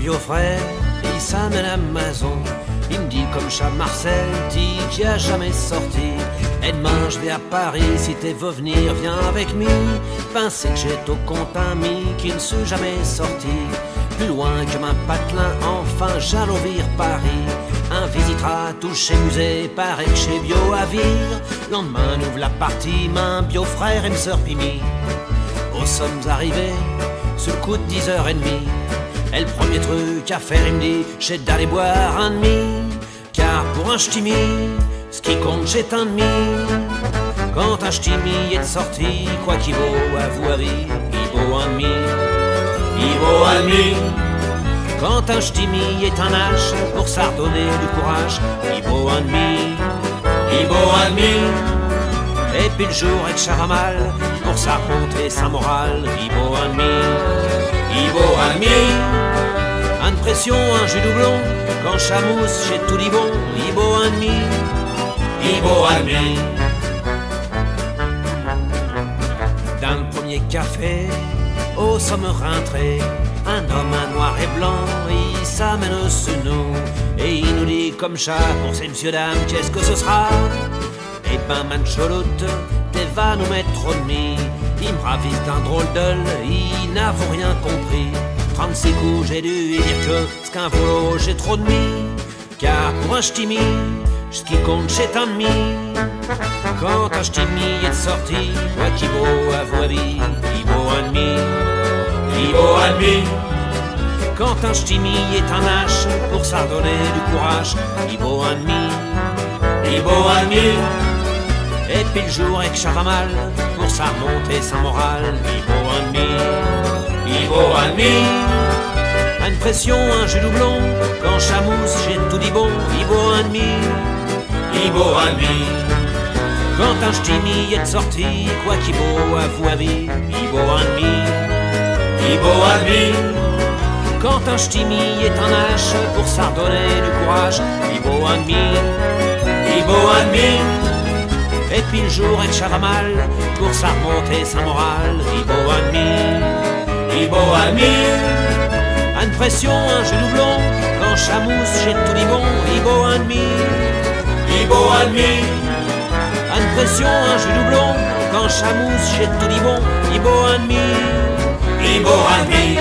beau-frère, il s'amène à Mazon. Il me dit comme chat Marcel, dit qui a jamais sorti. Et demain je vais à Paris, si t'es veux venir, viens avec moi. Pincé que j'ai au compte ami qui ne s'est jamais sorti. Plus loin que ma patelin, enfin j'allais Paris. Un visitera tout chez musée, pareil que chez Bio à Vire. Lendemain n'ouvre la partie, main bio frère et me sœur Pimi. Au sommes arrivés, sur le coup de 10h30. Et le premier truc à faire, il me dit, j'ai d'aller boire un demi. Car pour un ch'timi, ce qui compte c'est un demi. Quand un ch'timi est sorti, quoi qu'il vaut, à vous avis, il vaut un demi. Il vaut un demi. Quand un ch'timi est un H, pour ça redonner du courage, il vaut un demi. Il vaut un demi. Et puis le jour avec Charamal, pour ça remonter sa morale, il vaut un demi. Il vaut un demi. Un de pression, un jus doublon, quand chamousse, j'ai tout dit bon, il vaut un demi. Il vaut un demi. D'un premier café, au somme rentré, un homme, un noir et blanc, il s'amène sur nous. Et il nous dit comme chat, pour ces messieurs dames, qu'est-ce que ce sera? Eh ben, mancholoute, t'es va nous mettre trop de mi. Il me ravise d'un drôle d'œil, il n'avoue rien compris. 36 coups, j'ai dû lui dire que ce qu'un volo, j'ai trop de mi. Car pour un ch'timi, ce qui compte, c'est un demi. Quand un ch'timi est sorti, moi qui vaut à vos avis, il vaut un demi. Il vaut un demi. Quand un ch'timi est un H, pour ça donner du courage, il vaut un demi. Il vaut un demi. Et puis le jour avec Charamal, pour ça remonter sa morale, il vaut un demi. Il vaut un demi. Une pression, un jus doublon, quand chamousse, j'ai tout dit bon, il vaut un demi. Il vaut un demi. Quand un ch'timi est sorti, quoi qu'il vaut, à vous avis, il vaut un demi. Il vaut un demi. Quand un ch'timi est un H, pour ça redonner du courage, il vaut un demi. Il vaut un demi. Et puis le jour avec Charamal, pour ça remonter sa morale, il vaut un demi. Il vaut un demi. Une pression, un jeu doublon, quand chamousse, j'ai tout dit bon, il vaut un demi. Il vaut un demi. Une pression, un jeu doublon, quand chamousse, j'ai tout dit bon, il vaut un demi. Il vaut un demi.